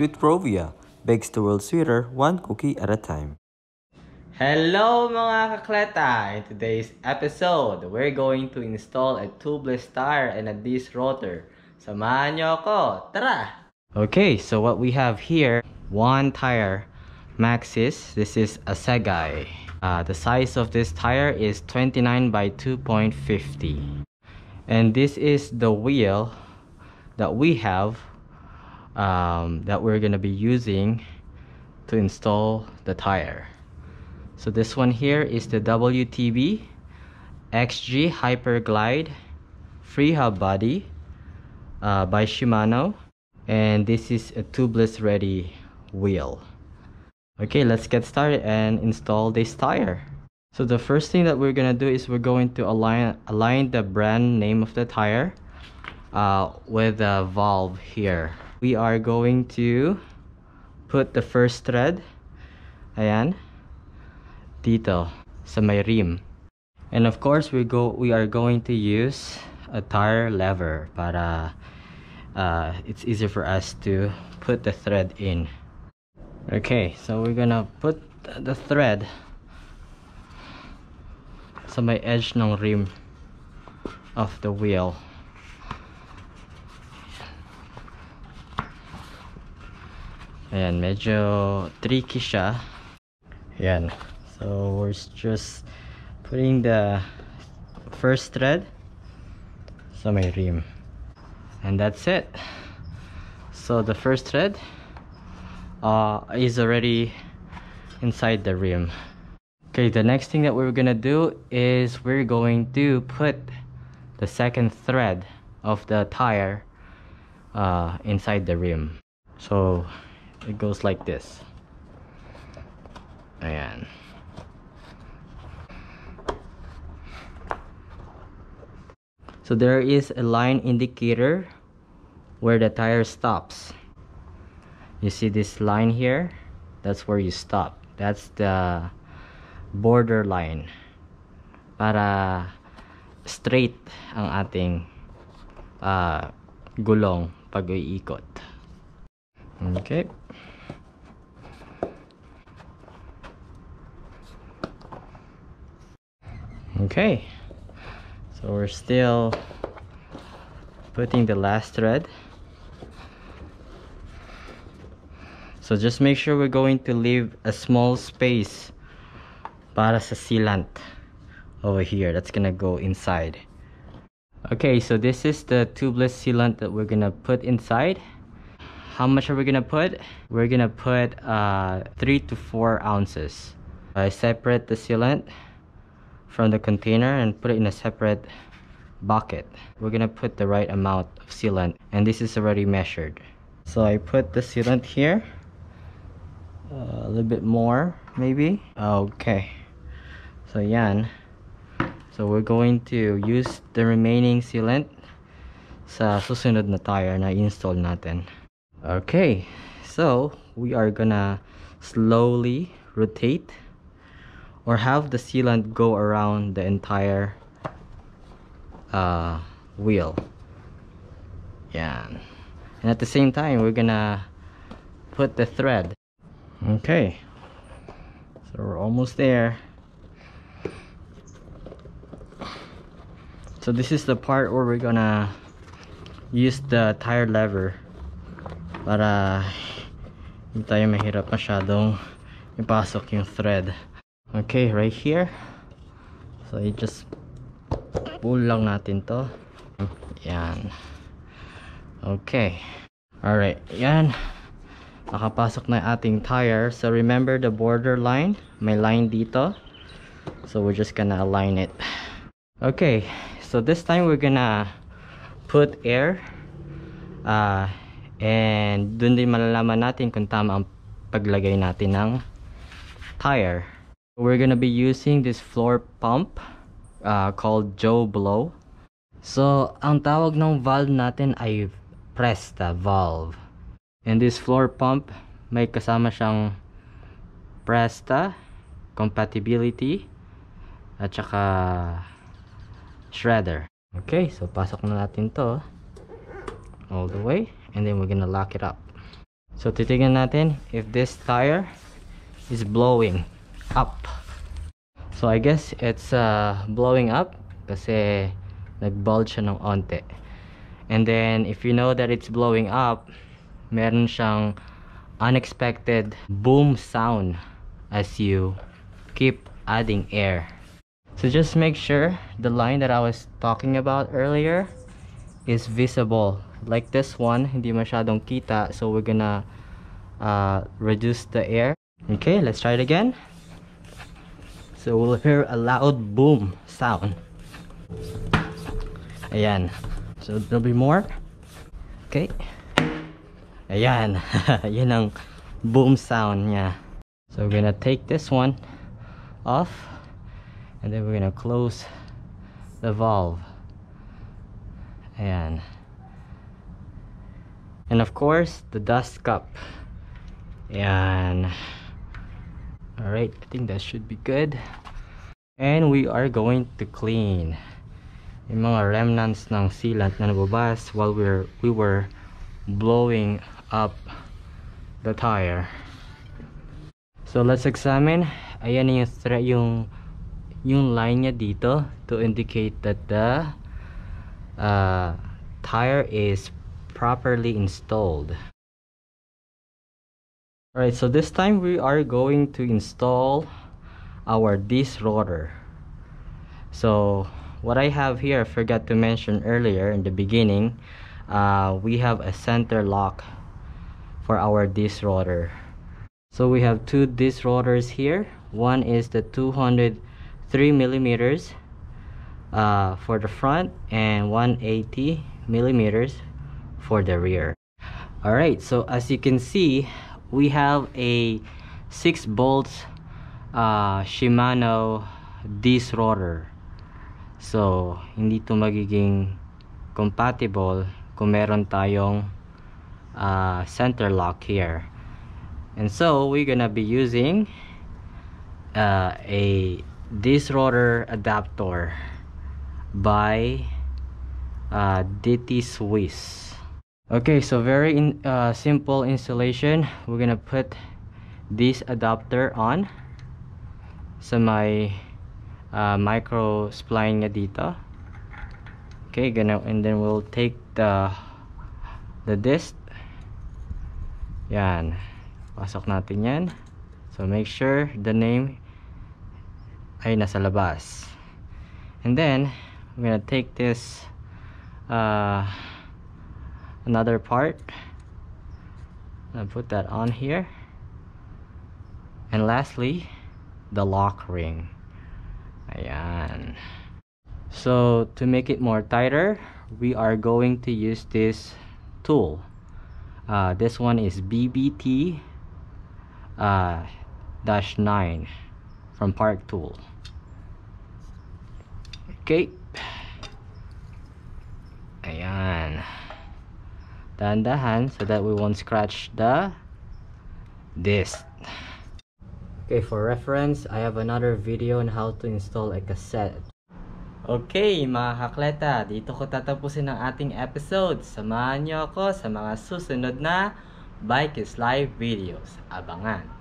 Sweetrovia bakes the world sweeter one cookie at a time. Hello mga kakleta! In today's episode, we're going to install a tubeless tire and a disc rotor. Samahan nyo ako! Tara! Okay, so what we have here, one tire, Maxxis. This is a Segai. The size of this tire is 29 by 2.50. And this is the wheel that we have that we're gonna be using to install the tire. So this one here is the WTB XG Hyperglide free hub body by Shimano, and this is a tubeless ready wheel. Okay, let's get started and install this tire. So the first thing that we're gonna do is we're going to align the brand name of the tire with the valve here. We are going to put the first thread, ayan, dito sa may rim. And of course we are going to use a tire lever para it's easier for us to put the thread in. Okay, so we're gonna put the thread sa may edge ng rim of the wheel. Ayan, medyo tricky siya. Ayan. So we're just putting the first thread sa may rim. And that's it. So the first thread is already inside the rim. Okay, the next thing that we're gonna do is we're going to put the second thread of the tire inside the rim. So it goes like this. Ayan. So there is a line indicator where the tire stops. You see this line here? That's where you stop. That's the border line para straight ang ating gulong pag iikot. Okay. Okay, so we're still putting the last thread. So just make sure we're going to leave a small space para sa sealant over here. That's gonna go inside. Okay, so this is the tubeless sealant that we're gonna put inside. How much are we gonna put? We're gonna put 3 to 4 ounces. I separate the sealant from the container and put it in a separate bucket. We're gonna put the right amount of sealant, and this is already measured. So I put the sealant here, a little bit more maybe. Okay, so yan. So we're going to use the remaining sealant sa susunod na tire na install natin. Okay, so we are gonna slowly rotate or have the sealant go around the entire wheel. Yeah, and at the same time we're gonna put the thread. Okay, so we're almost there. So this is the part where we're gonna use the tire lever para hindi tayo mahirap masyadong ipasok yung thread. Okay, right here. So you just pull lang natin to. Yan. Okay. Alright, yan. Nakapasok na ating tire. So remember the border line? May line dito. So we're just gonna align it. Okay, so this time we're gonna put air. And dun din malalaman natin kung tama ang paglagay natin ng tire. We're gonna be using this floor pump called Joe Blow. So ang tawag ng valve natin ay Presta valve. And this floor pump may kasama siyang Presta compatibility at saka shredder. Okay, so pasok na natin to all the way, and then we're gonna lock it up. So titingnan natin if this tire is blowing up. So I guess it's blowing up kasi nag-bulge siya ng onte. And then if you know that it's blowing up, meron siyang unexpected boom sound as you keep adding air. So just make sure the line that I was talking about earlier is visible. Like this one, hindi masyadong kita, so we're gonna reduce the air. Okay, let's try it again. So we'll hear a loud boom sound. Ayan. So there'll be more. Okay. Ayan. Yan ang boom sound niya. So we're gonna take this one off, and then we're gonna close the valve. Ayan. And of course, the dust cup. Ayan. Alright, I think that should be good. And we are going to clean yung mga remnants ng sealant na nababas while we were blowing up the tire. So let's examine. Ayan yung line niya dito to indicate that the tire is properly installed. Alright, so this time we are going to install our disc rotor. So what I have here, I forgot to mention earlier in the beginning, we have a center lock for our disc rotor. So we have two disc rotors here. One is the 203 millimeters for the front and 180 millimeters for the rear. Alright, so as you can see, we have a 6 bolts Shimano disc rotor. So hindi to magiging compatible kung meron tayong center lock here. And so we're gonna be using a disc rotor adapter by DT Swiss. Okay, so very simple installation. We're gonna put this adapter on sa may micro spline niya dito. Okay, and then we'll take the disc. Yan, pasok natin yan. So make sure the name ay nasa labas. And then we're gonna take this another part and put that on here. And lastly, the lock ring. Ayan. So to make it more tighter, we are going to use this tool. This one is BBT -9 from Park Tool. Okay. Ayan. Dahan-dahan so that we won't scratch the disc. Okay, for reference, I have another video on how to install a cassette. Okay, mga kakleta, dito ko tatapusin ang ating episode. Samahan niyo ako sa mga susunod na Bike is Live videos. Abangan!